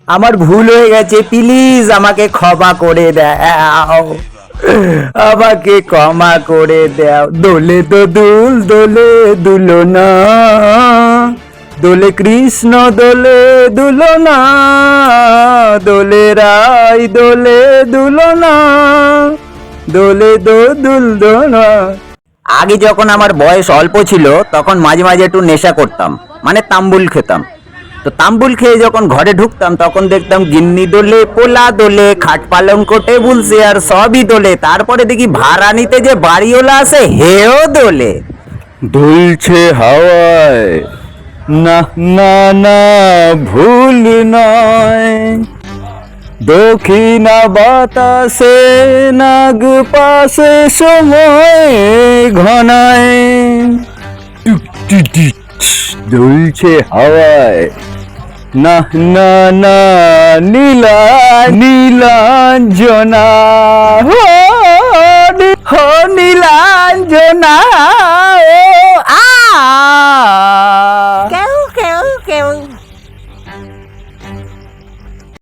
আমার ভুল হয়ে গেছে, প্লিজ আমাকে ক্ষমা করে দাও, আমাকে ক্ষমা করে দাও। দোলে তো দুল দোলে দুলনা, দোলে কৃষ্ণ দোলে দুলনা, দোলে রাই দোলে দুলনা, দোলে দো দুল দোলনা। আগে যখন আমার বয়স অল্প ছিল তখন মাঝে মাঝে একটু নেশা করতাম, মানে তাম্বুল খেতাম। তো তাম্বুল খেয়ে যখন ঘরে ঢুকতাম তখন দেখতাম গিন্নি দোলে, পোলা দোলে, খাট পালঙ্ক টেবিল চেয়ার সবই দোলে। তারপরে দেখি ভাড়া নিতে যে বাড়িওয়ালা আসে হেও দোলে। দুলছে হাওয়ায়, না না না ভুল নয়, দক্ষিণা বাতাসে নাগ পাশে সময় ঘনায়, টুক টুক টিক, দুলছে হাওয়ায়, না না না নীলা নীলাঞ্জনা, হো নীলাঞ্জনা।